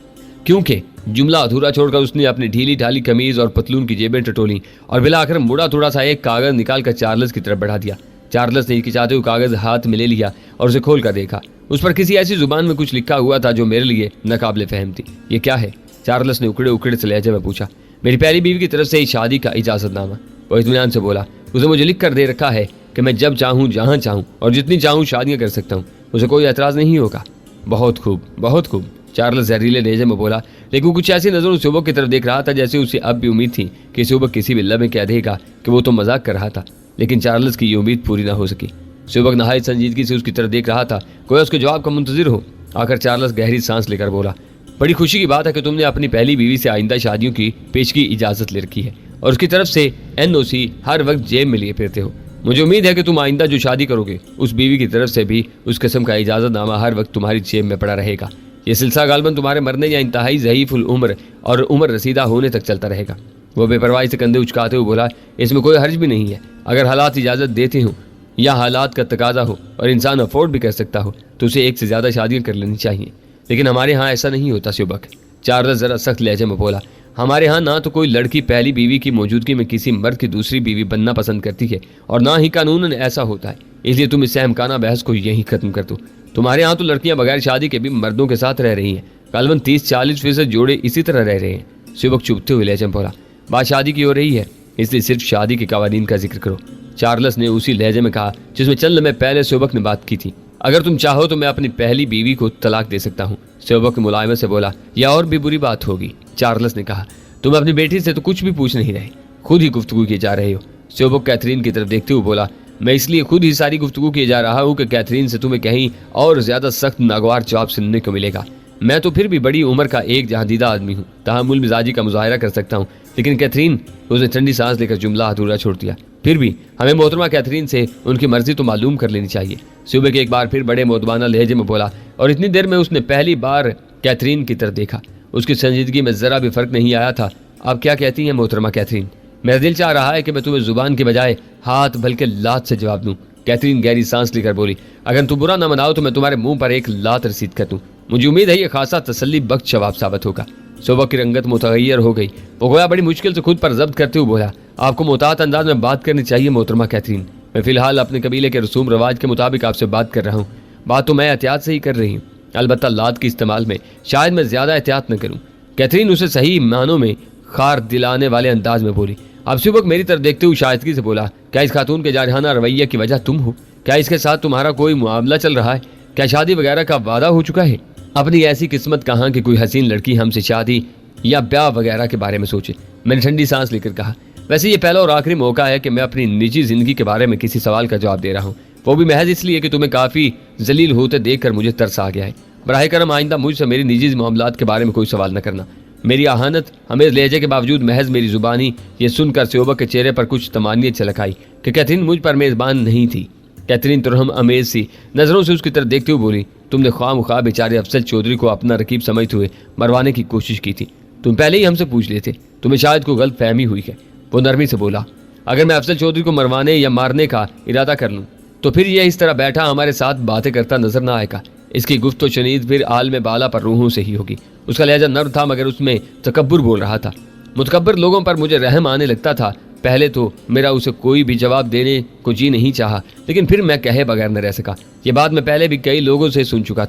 क्योंकि जुमला अधूरा छोड़कर उसने अपनी ढीली ढाली कमीज और पतलून की जेबें टटोली और बिला आखिर मुड़ा थोड़ा सा एक कागज निकाल कर चार्ल्स की तरफ बढ़ा दिया। चार्ल्स ने हिचकिचाते हुए कागज हाथ में ले लिया और उसे खोल कर देखा। उस पर किसी ऐसी जुबान में कुछ लिखा हुआ था जो मेरे लिए नाकाबिले फहम थी। ये क्या है? चार्ल्स ने उकड़े उकड़े से लहजे में पूछा। मेरी पहली बीवी की तरफ से ही शादी का इजाजतनामा। वो इत्मीनान से बोला, उसे मुझे लिख कर दे रखा है कि मैं जब चाहूँ, जहाँ चाहूँ और जितनी चाहूँ शादियाँ कर सकता हूँ, उसे कोई एतराज़ नहीं होगा। बहुत खूब, बहुत खूब, चार्ल्स जहरीले लहजे में बोला, लेकिन कुछ ऐसी नजरों सुबक की तरफ देख रहा था जैसे उसे अब भी उम्मीद थी कि सुबक किसी भी लम्हे कह देगा कि वो तो मजाक कर रहा था। लेकिन चार्ल्स की ये उम्मीद पूरी ना हो सकी। सुबक नहायत संजीदगी से उसकी तरफ देख रहा था, कोई उसके जवाब का मुंतजिर हो। आखिर चार्ल्स गहरी सांस लेकर बोला, बड़ी खुशी की बात है कि तुमने अपनी पहली बीवी से आइंदा शादियों की पेश की इजाजत ले रखी है और उसकी तरफ से NOC हर वक्त जेब में लिए फिरते हो। मुझे उम्मीद है कि तुम आइंदा जो शादी करोगे उस बीवी की तरफ से भी उस किस्म का इजाजतनामा हर वक्त तुम्हारी जेब में पड़ा रहेगा। ये सिलसिला गालबन तुम्हारे मरने या इंतहाई ज़ईफ़ुल उम्र और उम्र रसीदा होने तक चलता रहेगा। वो बेपरवाही से कंधे उचकाते हुए बोला, इसमें कोई हर्ज भी नहीं है। अगर हालात इजाज़त देते हो या हालात का तकाजा हो और इंसान अफोर्ड भी कर सकता हो तो उसे एक से ज़्यादा शादियाँ कर लेनी चाहिए, लेकिन हमारे यहाँ ऐसा नहीं होता सुबक। चार्ल्स ज़रा सख्त लहजे में बोला, हमारे यहाँ ना तो कोई लड़की पहली बीवी की मौजूदगी में किसी मर्द की दूसरी बीवी बनना पसंद करती है और ना ही कानूनन ऐसा होता है, इसलिए तुम इस सहमकाना बहस को यहीं ख़त्म कर दो। तुम्हारे यहाँ तो लड़कियां बगैर शादी के भी मर्दों के साथ रह रही हैं। गालबन 30-40% जोड़े इसी तरह रह रहे हैं। सुबक चुभते हुए लहजे में बोला, बात शादी की हो रही है, इसलिए सिर्फ शादी के कवानीन का जिक्र करो। चार्ल्स ने उसी लहजे में कहा जिसमें चंद लम्हे पहले सुबक ने बात की थी। अगर तुम चाहो तो मैं अपनी पहली बीवी को तलाक दे सकता हूँ। स्योबक मुलायमत से बोला, यह और भी बुरी बात होगी। चार्ल्स ने कहा, तुम अपनी बेटी से तो कुछ भी पूछ नहीं रहे, खुद ही गुफ्तगू किए जा रहे हो। स्योबक कैथरीन की तरफ देखते हुए बोला, मैं इसलिए खुद ही सारी गुफ्तगू किए जा रहा हूँ कि कैथरीन से तुम्हें कहीं और ज्यादा सख्त नागवार जवाब सुनने को मिलेगा। मैं तो फिर भी बड़ी उम्र का एक जहादीदा आदमी हूँ, तहम्मुल मिजाजी का मुजाहरा कर सकता हूँ, लेकिन कैथरीन, उसने ठंडी सांस लेकर जुमला अधूरा छोड़ दिया। फिर भी हमें मोहतरमा कैथरीन से उनकी मर्जी तो मालूम कर लेनी चाहिए। स्योबक एक बार फिर बड़े मोदबाना लहजे में बोला, और इतनी देर में उसने पहली बार कैथरीन की तरफ देखा। उसकी संजीदगी में जरा भी फर्क नहीं आया था। आप क्या कहती हैं मोहतरमा कैथरीन? मेरा दिल चाह रहा है कि मैं तुम्हें जुबान के बजाय हाथ बल्कि लात से जवाब दूं। कैथरीन गहरी सांस लेकर बोली, अगर तुम बुरा न मनाओ तो मैं तुम्हारे मुंह पर एक लात रसीद कर दूं। मुझे उम्मीद है ये खासा तसल्ली बख्श जवाब साबित होगा। स्योबक की रंगत मुतगय्यर हो गई। वो गोया बड़ी मुश्किल से खुद पर जब्त करते हुए बोला, आपको मोहतात अंदाज में बात करनी चाहिए मोहतरमा कैथरीन। मैं फिलहाल अपने कबीले के रसूम रवाज के मुताबिक आपसे बात कर रहा हूँ। बात तो मैं एहतियात से ही कर रही हूँ, अलबत्ता लात के इस्तेमाल में शायद मैं ज्यादा एहतियात न करूँ। कैथरीन उसे सही मानों में खार दिलाने वाले अंदाज में बोली। अब स्योबक मेरी तरफ देखते हुए शायदगी से बोला, क्या इस खातून के जारहाना रवैये की वजह तुम हो? क्या इसके साथ तुम्हारा कोई मुआमला चल रहा है? क्या शादी वगैरह का वादा हो चुका है? अपनी ऐसी किस्मत कहाँ कि कोई हसीन लड़की हमसे शादी या ब्याह वगैरह के बारे में सोचे। मैंने ठंडी सांस लेकर कहा, वैसे ये पहला और आखिरी मौका है कि मैं अपनी निजी जिंदगी के बारे में किसी सवाल का जवाब दे रहा हूँ, वो भी महज इसलिए कि तुम्हें काफी जलील होते देखकर मुझे तरस आ गया है। बराह करम आइंदा मुझसे मेरी निजी मामलात के बारे में कोई सवाल न करना। मेरी आहानत हमें लहजे के बावजूद महज मेरी जुबानी ये सुनकर स्योबक के चेहरे पर कुछ तमानियत छलक आई कि कैथरीन मुझ पर मेजबान नहीं थी। कैथरीन तुरहम अमेज सी नजरों से उसकी तरफ देखते हुए बोली, तुमने ख्वाम बेचारे अफजल चौधरी को अपना रकीब समझते हुए मरवाने की कोशिश की थी। तुम पहले ही हमसे पूछ लेते, तुम्हें शायद कोई गलत फहमी हुई है। वो नरमी से बोला, अगर मैं अफजल चौधरी को मरवाने या मारने का इरादा कर लूँ तो फिर यह इस तरह बैठा हमारे साथ बातें करता नजर ना आएगा। इसकी गुफ्तो शनीद फिर आलम बाला पर रूहों से ही होगी। उसका लहजा नर्म था मगर उसमें तकब्बुर बोल रहा था। मुतकब्बर लोगों पर मुझे रहम आने लगता था। पहले तो मेरा उसे कोई भी जवाब देने को जी नहीं चाहा, लेकिन फिर मैं कहे बगैर न रह सका। ये बात मैं पहले भी कई लोगों से सुन चुका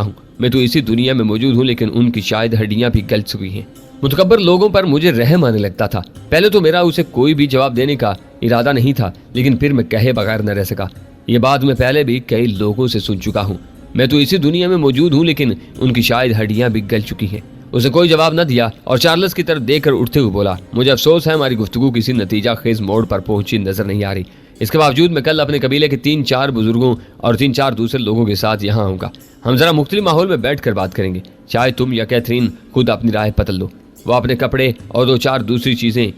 हूँ। मैं तो इसी दुनिया में मौजूद हूँ, लेकिन उनकी शायद हड्डियां भी गल चुकी हैं। मुतकब्बर लोगों पर मुझे रहम आने लगता था। पहले तो मेरा उसे कोई भी जवाब देने का इरादा नहीं था, लेकिन फिर मैं कहे बगैर न रह सका। ये बात मैं पहले भी कई लोगों से सुन चुका हूँ। मैं तो इसी दुनिया में मौजूद हूँ, लेकिन उनकी शायद हड्डियां भी गल चुकी हैं। उसे कोई जवाब न दिया और चार्ल्स की तरफ देखकर उठते हुए बोला, मुझे अफसोस है हमारी गुफ्तगू किसी नतीजा खेज मोड़ पर पहुंची नजर नहीं आ रही। इसके बावजूद मैं कल अपने कबीले के 3-4 बुजुर्गों और 3-4 दूसरे लोगों के साथ यहाँ आऊँगा। हम जरा मुख्तलिफ माहौल में बैठ कर बात करेंगे। चाहे तुम या कैथरीन खुद अपनी राय बदल लो। वो अपने कपड़े और 2-4 दूसरी चीजें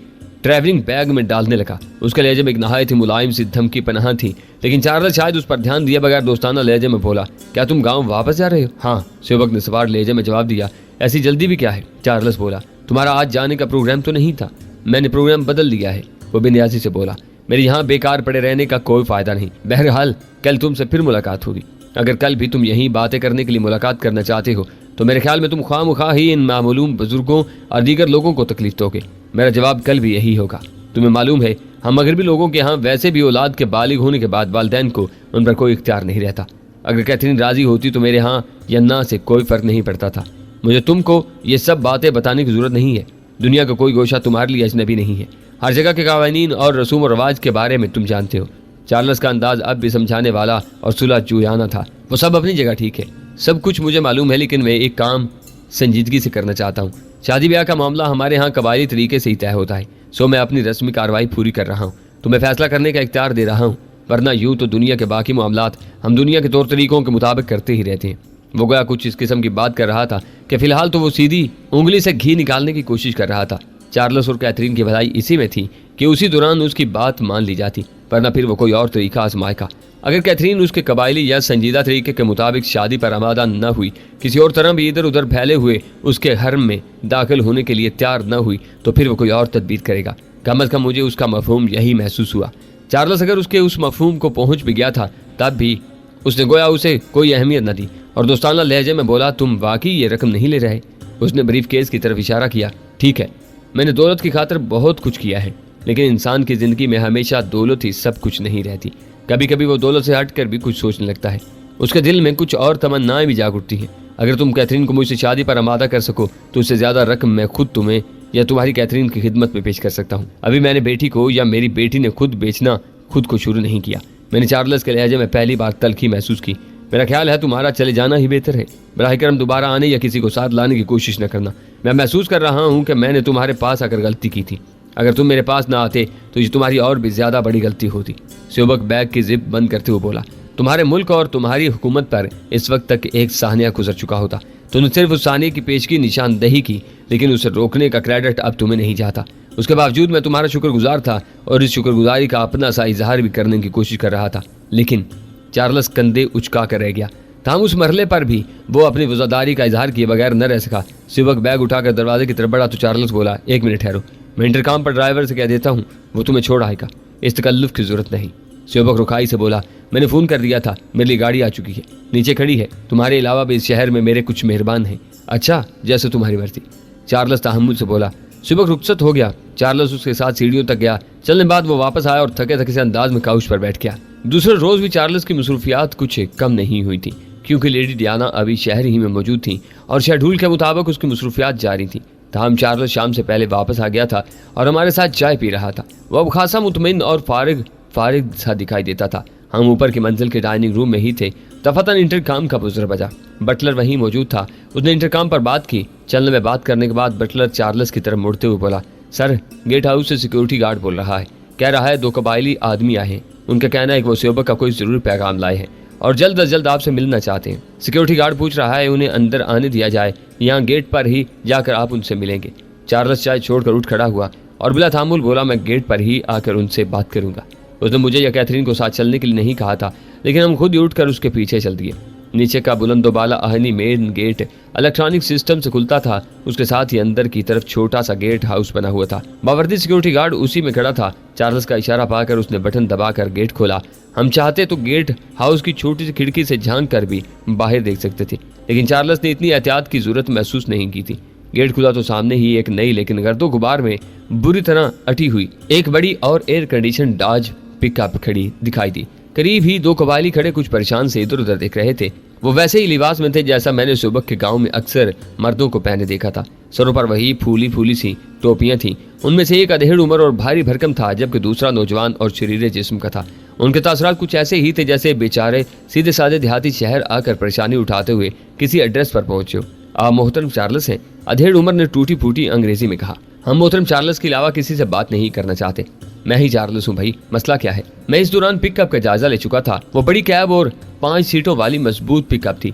ट्रैवलिंग बैग में डालने लगा। उसके लहजे में एक नहायत ही मुलायम सी धमकी पनाह थी, लेकिन चार्ल्स शायद उस पर ध्यान दिए बगैर दोस्ताना लहजे में बोला, क्या तुम गांव वापस जा रहे हो? हाँ, स्योबक ने सवार लहजे में जवाब दिया। ऐसी जल्दी भी क्या है? चार्ल्स बोला, तुम्हारा आज जाने का प्रोग्राम तो नहीं था? मैंने प्रोग्राम बदल दिया है। वो बेनियाजी से बोला, मेरे यहाँ बेकार पड़े रहने का कोई फायदा नहीं। बहरहाल कल तुमसे फिर मुलाकात होगी। अगर कल भी तुम यहीं बातें करने के लिए मुलाकात करना चाहते हो तो मेरे ख्याल में तुम ख्वाम ही इन मामूलूम बुजुर्गों और दीगर लोगों को तकलीफ दोगे। मेरा जवाब कल भी यही होगा। तुम्हें मालूम है हम मगरबी लोगों के यहाँ वैसे भी औलाद के बालिग होने के बाद वालिदैन को उन पर कोई इख्तियार नहीं रहता। अगर कैथरीन राजी होती तो मेरे यहाँ या ना से कोई फर्क नहीं पड़ता था। मुझे तुमको ये सब बातें बताने की जरूरत नहीं है। दुनिया का कोई गोशा तुम्हारे लिए अजनबी नहीं है। हर जगह के कवानीन और रसूम और रवाज के बारे में तुम जानते हो। चार्ल्स का अंदाज अब भी समझाने वाला और सुलह जुयाना था। वो सब अपनी जगह ठीक है, सब कुछ मुझे मालूम है, लेकिन मैं एक काम संजीदगी से करना चाहता हूँ। शादी ब्याह का मामला हमारे यहाँ कबायली तरीके से ही तय होता है, सो मैं अपनी रस्मी कार्रवाई पूरी कर रहा हूँ। तुम्हें फैसला करने का इख्तियार दे रहा हूँ, वरना यूं तो दुनिया के बाकी मामलात हम दुनिया के तौर तरीकों के मुताबिक करते ही रहते हैं। वो गया कुछ इस किस्म की बात कर रहा था कि फिलहाल तो वो सीधी उंगली से घी निकालने की कोशिश कर रहा था। चार्ल्स और कैथरीन की भलाई इसी में थी कि उसी दौरान उसकी बात मान ली जाती, वरना फिर वो कोई और तरीका आजमाएगा। अगर कैथरीन उसके कबायली या संजीदा तरीके के मुताबिक शादी पर आमादा न हुई, किसी और तरह भी इधर उधर फैले हुए उसके हरम में दाखिल होने के लिए तैयार न हुई, तो फिर वो कोई और तदबीर करेगा। कम अज कम मुझे उसका मफहूम यही महसूस हुआ। चार्ल्स अगर उसके उस मफहूम को पहुंच भी गया था तब भी उसने गोया उसे कोई अहमियत न दी और दोस्ताना लहजे में बोला, तुम वाकई ये रकम नहीं ले रहे? उसने ब्रीफ केस की तरफ इशारा किया। ठीक है, मैंने दौलत की खातिर बहुत कुछ किया है, लेकिन इंसान की जिंदगी में हमेशा दौलत ही सब कुछ नहीं रहती। कभी कभी वो दौलत से हटकर भी कुछ सोचने लगता है। उसके दिल में कुछ और तमन्नाएं भी जाग उठती हैं। अगर तुम कैथरीन को मुझसे शादी पर आमादा कर सको तो उससे ज्यादा रकम मैं खुद तुम्हें या तुम्हारी कैथरीन की खिदमत में पेश कर सकता हूँ। अभी मैंने बेटी को या मेरी बेटी ने खुद बेचना खुद को शुरू नहीं किया। मैंने चार्ल्स के लहजे में पहली बार तल्खी महसूस की। मेरा ख्याल है तुम्हारा चले जाना ही बेहतर है। बराह करम दोबारा आने या किसी को साथ लाने की कोशिश न करना। मैं महसूस कर रहा हूँ कि मैंने तुम्हारे पास आकर गलती की थी। अगर तुम मेरे पास ना आते तो ये तुम्हारी और भी ज्यादा बड़ी गलती होती। स्योबक बैग की जिप बंद करते हुए बोला, तुम्हारे मुल्क और तुम्हारी हुकूमत पर इस वक्त तक एक सानिया गुजर चुका होता। तुमने सिर्फ उस सानिया की पेशगी निशानदही की, लेकिन उसे रोकने का क्रेडिट अब तुम्हें नहीं जाता। उसके बावजूद मैं तुम्हारा शुक्रगुजार था और इस शुक्रगुजारी का अपना सा इजहार भी करने की कोशिश कर रहा था। लेकिन चार्ल्स कंधे उचका कर रह गया। ताहम उस मरहले पर भी वो अपनी वफादारी का इजहार किए बगैर न रह सका। स्योबक बैग उठाकर दरवाजे की तरफ बढ़ा तो चार्ल्स बोला, एक मिनट ठहरो, मैं इंटरकॉम पर ड्राइवर से कह देता हूँ, वो तुम्हें छोड़ आएगा। इस तकल्लुफ की जरूरत नहीं। स्योबक रुखाई से बोला, मैंने फ़ोन कर दिया था, मेरे लिए गाड़ी आ चुकी है, नीचे खड़ी है। तुम्हारे अलावा भी इस शहर में मेरे कुछ मेहरबान हैं। अच्छा, जैसे तुम्हारी मर्जी। चार्ल्स तहम्मुल से बोला। स्योबक रुखसत हो गया। चार्ल्स उसके साथ सीढ़ियों तक गया। चलने बाद वो वापस आया और थके थके से अंदाज में काउच पर बैठ गया। दूसरे रोज भी चार्ल्स की मसरूफियात कुछ कम नहीं हुई थी, क्योंकि लेडी डियाना अभी शहर ही में मौजूद थी और शेड्यूल के मुताबिक उसकी मसरूफियात जारी थी। ताहम चार्ल्स शाम से पहले वापस आ गया था और हमारे साथ चाय पी रहा था। वह अब खासा मुतमईन और फारिग सा दिखाई देता था। हम ऊपर की मंजिल के डाइनिंग रूम में ही थे। दफातन इंटरकॉम का बुजर बजा। बटलर वहीं मौजूद था। उसने इंटरकॉम पर बात की। चलने में बात करने के बाद बटलर चार्ल्स की तरफ मुड़ते हुए बोला, सर, गेट हाउस से सिक्योरिटी गार्ड बोल रहा है। कह रहा है 2 कबायली आदमी आए हैं। उनका कहना है कि वो स्योबक का कोई जरूरी पैगाम लाए हैं और जल्द अज जल्द आपसे मिलना चाहते हैं। सिक्योरिटी गार्ड पूछ रहा है उन्हें अंदर आने दिया जाए, यहाँ गेट पर ही जाकर आप उनसे मिलेंगे। चार्ल्स चाय छोड़कर उठ खड़ा हुआ और बिला तामुल बोला, मैं गेट पर ही आकर उनसे बात करूंगा। उसने मुझे या कैथरीन को साथ चलने के लिए नहीं कहा था, लेकिन हम खुद ही उठकर उसके पीछे चल दिए। नीचे का बुलंदोबाला आहनी मेन गेट इलेक्ट्रॉनिक सिस्टम से खुलता था। उसके साथ ही अंदर की तरफ छोटा सा गेट हाउस बना हुआ था। बावर्दी सिक्योरिटी गार्ड उसी में खड़ा था। चार्ल्स का इशारा पाकर उसने बटन दबाकर गेट खोला। हम चाहते तो गेट हाउस की छोटी सी खिड़की से झांक कर भी बाहर देख सकते थे, लेकिन चार्ल्स ने इतनी एहतियात की जरूरत महसूस नहीं की थी। गेट खुला तो सामने ही एक नई लेकिन गर्दो गुबार में बुरी तरह अटी हुई एक बड़ी और एयर कंडीशन डॉज पिकअप खड़ी दिखाई दी। करीब ही 2 कबायली खड़े कुछ परेशान से इधर उधर देख रहे थे। वो वैसे ही लिबास में थे जैसा मैंने स्योबक के गांव में अक्सर मर्दों को पहने देखा था। सरों पर वही फूली फूली सी टोपियां थीं। उनमें से एक अधेड़ उम्र और भारी भरकम था, जबकि दूसरा नौजवान और शरीरे जिस्म का था। उनके तासरात कुछ ऐसे ही थे जैसे बेचारे सीधे साधे देहाती शहर आकर परेशानी उठाते हुए किसी एड्रेस पर पहुंचे। आप मोहतरम चार्ल्स हैं? अधेड़ उम्र ने टूटी फूटी अंग्रेजी में कहा। हम मोहतरम चार्ल्स के अलावा किसी से बात नहीं करना चाहते। मैं ही चार्ल्स हूँ भाई, मसला क्या है? मैं इस दौरान पिकअप का जायजा ले चुका था। वो बड़ी कैब और 5 सीटों वाली मजबूत पिकअप थी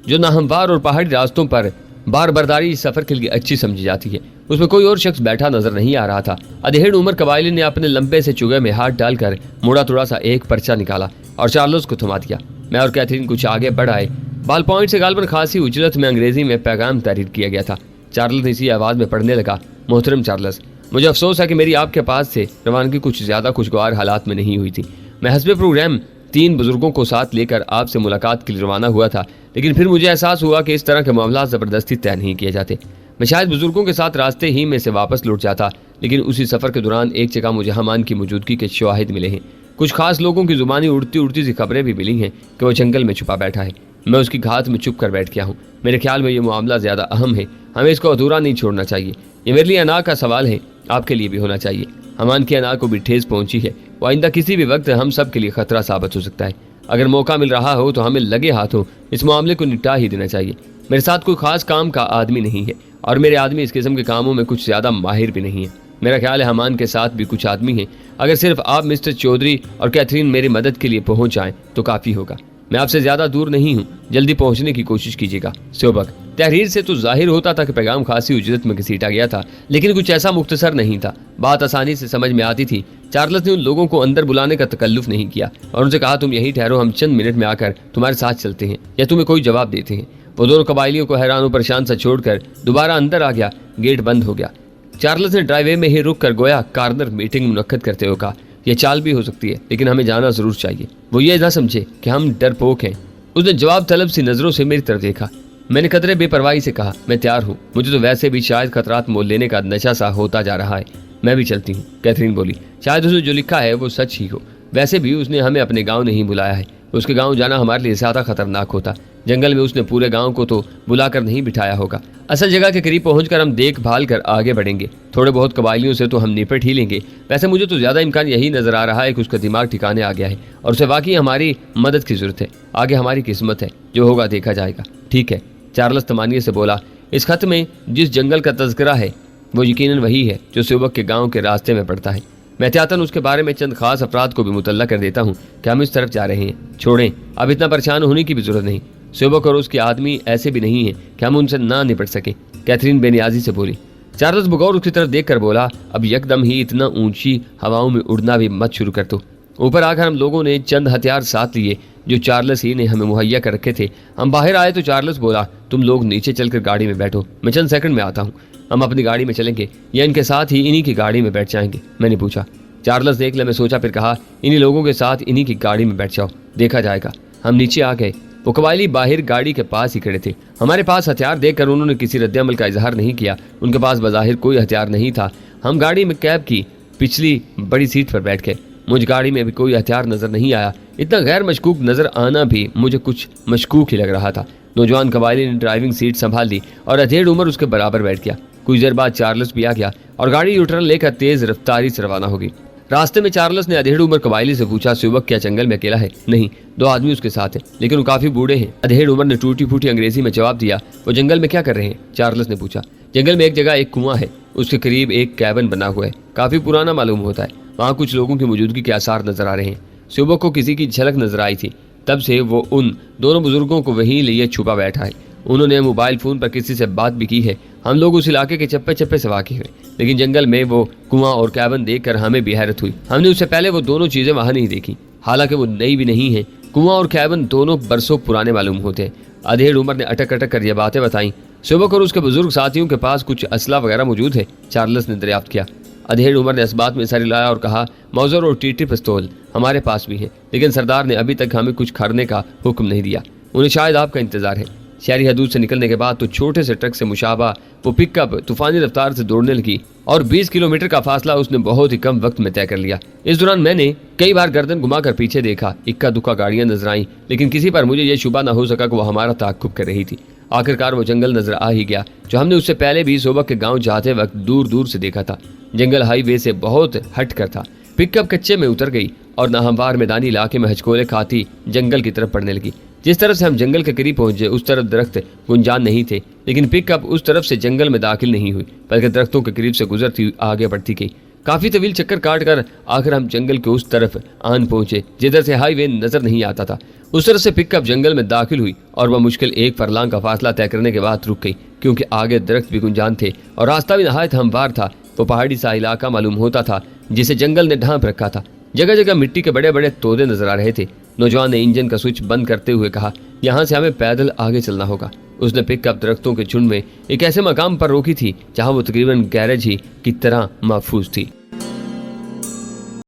जो नाहमवार और पहाड़ी रास्तों पर बार बर्दारी सफर के लिए अच्छी समझी जाती है। उसमें कोई और शख्स बैठा नजर नहीं आ रहा था। अधेड़ उम्र कबायली ने अपने लंबे से चुगे में हाथ डालकर मुड़ा तुड़ा सा एक पर्चा निकाला और चार्ल्स को थमा दिया। मैं और कैथरीन कुछ आगे बढ़ आए। बाल पॉइंट से गालबन खासी उजलत में अंग्रेजी में पैगाम तहरीर किया गया था। चार्ल्स इसी आवाज में पढ़ने लगा, मोहतरम चार्ल्स, मुझे अफसोस है कि मेरी आपके पास से रवानगी कुछ ज्यादा खुशगवार हालात में नहीं हुई थी। मैं हस्बे प्रोग्राम 3 बुजुर्गों को साथ लेकर आपसे मुलाकात के लिए रवाना हुआ था, लेकिन फिर मुझे एहसास हुआ कि इस तरह के मामला जबरदस्ती तय नहीं किए जाते। मैं शायद बुजुर्गों के साथ रास्ते ही में से वापस लौट जाता, लेकिन उसी सफर के दौरान एक जगह मुझे हमान की मौजूदगी के शवाहिद मिले हैं। कुछ खास लोगों की जुबानी उड़ती उड़ती सी खबरें भी मिली हैं कि वो जंगल में छुपा बैठा है। मैं उसकी घात में चुप कर बैठ गया हूँ। मेरे ख्याल में ये मामला ज्यादा अहम है, हमें इसको अधूरा नहीं छोड़ना चाहिए। ये मेरे लिए अना का सवाल है, आपके लिए भी होना चाहिए। हमान की अना को भी ठेस पहुंची है। वो आइंदा किसी भी वक्त हम सब के लिए खतरा साबित हो सकता है। अगर मौका मिल रहा हो तो हमें लगे हाथों इस मामले को निपटा ही देना चाहिए। मेरे साथ कोई खास काम का आदमी नहीं है और मेरे आदमी इस किस्म के कामों में कुछ ज्यादा माहिर भी नहीं है। मेरा ख्याल है हमान के साथ भी कुछ आदमी हैं। अगर सिर्फ आप मिस्टर चौधरी और कैथरीन मेरी मदद के लिए पहुंच जाएं तो काफी होगा। मैं आपसे ज्यादा दूर नहीं हूँ, जल्दी पहुंचने की कोशिश कीजिएगा। स्योबक, तहरीर से तो जाहिर होता था कि पैगाम खासी उजरत में घसीटा गया था, लेकिन कुछ ऐसा मुख्तसर नहीं था। बात आसानी से समझ में आती थी। चार्ल्स ने उन लोगों को अंदर बुलाने का तकल्लुफ नहीं किया और उनसे कहा, तुम यही ठहरो, हम चंद मिनट में आकर तुम्हारे साथ चलते हैं या तुम्हें कोई जवाब देते हैं। वो दोनों कबायलियों को हैरान और परेशान सा छोड़कर दोबारा अंदर आ गया। गेट बंद हो गया। चार्ल्स ने ड्राइवे में ही रुक कर गोया कार्नर मीटिंग मुनक्कद करते हुए कहा, यह चाल भी हो सकती है, लेकिन हमें जाना जरूर चाहिए। वो ये ना समझे कि हम डरपोक हैं। उसने जवाब तलब सी नजरों से मेरी तरफ देखा। मैंने कदरे बेपरवाही से कहा, मैं तैयार हूँ, मुझे तो वैसे भी शायद खतरात मोल लेने का नशा सा होता जा रहा है। मैं भी चलती हूँ, कैथरीन बोली। शायद उसने जो लिखा है वो सच ही हो। वैसे भी उसने हमें अपने गाँव नहीं बुलाया है। उसके गाँव जाना हमारे लिए ज्यादा खतरनाक होता। जंगल में उसने पूरे गांव को तो बुलाकर नहीं बिठाया होगा। असल जगह के करीब पहुंचकर हम देखभाल कर आगे बढ़ेंगे। थोड़े बहुत कबाइलियों से तो हम निपट ही लेंगे। वैसे मुझे तो ज्यादा इम्कान यही नजर आ रहा है कि उसका दिमाग ठिकाने आ गया है और उसे वाकई हमारी मदद की जरूरत है। आगे हमारी किस्मत है, जो होगा देखा जाएगा। ठीक है, चार्ल्स तमानिए से बोला। इस खत में जिस जंगल का तज़किरा है वो यकीनन वही है जो स्योबक के गांव के रास्ते में पड़ता है। मैं एहतियातन उसके बारे में चंद खास अफराद को भी मुतल्ला कर देता हूँ कि हम इस तरफ जा रहे हैं। छोड़ें, अब इतना परेशान होने की भी जरूरत नहीं। स्योबक और उसके आदमी ऐसे भी नहीं हैं कि हम उनसे ना निपट सके, कैथरीन बेनियाजी से बोली। चार्ल्स बगौर उसकी तरफ देख कर बोला, अब यकदम ही इतना ऊंची हवाओं में उड़ना भी मत शुरू कर दो। ऊपर आकर हम लोगों ने चंद हथियार साथ लिए जो चार्ल्स ही ने हमें मुहैया कर रखे थे। हम बाहर आए तो चार्ल्स बोला, तुम लोग नीचे चलकर गाड़ी में बैठो, मैं चंद सेकंड में आता हूँ। हम अपनी गाड़ी में चलेंगे या इनके साथ ही इन्हीं की गाड़ी में बैठ जाएंगे? मैंने पूछा। चार्ल्स ने एक लम्हे सोचा, फिर कहा, इन्हीं लोगों के साथ इन्हीं की गाड़ी में बैठ जाओ, देखा जाएगा। हम नीचे आ गए। वो कबायली बाहर गाड़ी के पास ही खड़े थे। हमारे पास हथियार देखकर उन्होंने किसी रद्द-ए-अमल का इजहार नहीं किया। उनके पास बज़ाहिर कोई हथियार नहीं था। हम गाड़ी में कैब की पिछली बड़ी सीट पर बैठ गए। मुझ गाड़ी में भी कोई हथियार नजर नहीं आया। इतना गैर मशकूक नजर आना भी मुझे कुछ मशकूक ही लग रहा था। नौजवान कबायली ने ड्राइविंग सीट संभाल ली और अधेड़ उम्र उसके बराबर बैठ गया। कुछ देर बाद चार्ल्स भी आ गया और गाड़ी यूटर्न लेकर तेज रफ्तारी से रवाना होगी। रास्ते में चार्ल्स ने अधेड़ उम्र कबायली से पूछा, स्योबक क्या जंगल में अकेला है? नहीं, 2 आदमी उसके साथ हैं, लेकिन वो काफी बूढ़े हैं। अधेड़ उम्र ने टूटी फूटी अंग्रेजी में जवाब दिया। वो जंगल में क्या कर रहे हैं? चार्ल्स ने पूछा। जंगल में एक जगह एक कुआं है, उसके करीब एक कैबिन बना हुआ है, काफी पुराना मालूम होता है। वहाँ कुछ लोगों की मौजूदगी के आसार नजर आ रहे हैं। स्योबक को किसी की झलक नजर आई थी, तब से वो उन दोनों बुजुर्गों को वहीं लिए छुपा बैठा है। उन्होंने मोबाइल फोन पर किसी से बात भी की है। हम लोग उस इलाके के चप्पे चप्पे से वाकिफ हैं, लेकिन जंगल में वो कुआं और कैबिन देखकर हमें भी हैरत हुई। हमने उससे पहले वो दोनों चीजें वहां नहीं देखी, हालांकि वो नई भी नहीं है। कुआं और कैबिन दोनों बरसों पुराने मालूम होते हैं। अधेड़ उम्र ने अटक अटक कर ये बातें बताई। स्योबक और उसके बुजुर्ग साथियों के पास कुछ असला वगैरह मौजूद है? चार्ल्स ने दरियाफ्त किया। अधेड़ उम्र ने इस बात में सर हिलाया और कहा, मौजर और टीटी पिस्तौल हमारे पास भी है, लेकिन सरदार ने अभी तक हमें कुछ खरीदने का हुक्म नहीं दिया। उन्हें शायद आपका इंतजार है। शहरी हदूद से निकलने के बाद तो छोटे से ट्रक से मुशाबा वो पिकअप तूफानी रफ्तार से दौड़ने लगी और 20 किलोमीटर का फासला उसने बहुत ही कम वक्त में तय कर लिया। इस दौरान मैंने कई बार गर्दन घुमाकर पीछे देखा। इक्का दुक्का गाड़ियां नजर आईं, लेकिन किसी पर मुझे यह शुबा न हो सका कि वो हमारा ताक़ुब कर रही थी। आखिरकार वो जंगल नजर आ ही गया जो हमने उससे पहले भी स्योबक के गाँव जाते वक्त दूर दूर से देखा था। जंगल हाईवे से बहुत हट कर था। पिकअप कच्चे में उतर गई और नाहमवार मैदानी इलाके में हचकोले खाती जंगल की तरफ बढ़ने लगी। जिस तरफ से हम जंगल के करीब पहुंचे उस तरफ दरख्त गुंजान नहीं थे, लेकिन पिकअप उस तरफ से जंगल में दाखिल नहीं हुई, बल्कि दरख्तों के करीब से गुजरती हुई आगे बढ़ती गई। काफी तवील चक्कर काट कर आखिर हम जंगल के उस तरफ आन पहुंचे जिधर से हाईवे नजर नहीं आता था। उस तरफ से पिकअप जंगल में दाखिल हुई और वह मुश्किल 1 फरलांग का फासला तय करने के बाद रुक गई, क्योंकि आगे दरख्त भी गुंजान थे और रास्ता भी नहायत हमवार था। वो पहाड़ी सा इलाका मालूम होता था जिसे जंगल ने ढांप रखा था। जगह जगह मिट्टी के बड़े बड़े तोदे नजर आ रहे थे। नौजवान ने इंजन का स्विच बंद करते हुए कहा, यहाँ से हमें पैदल आगे चलना होगा। उसने पिकअप दरख्तों के झुंड में एक ऐसे मकाम पर रोकी थी जहाँ वो तकरीबन गैरेज ही की तरह महफूज थी।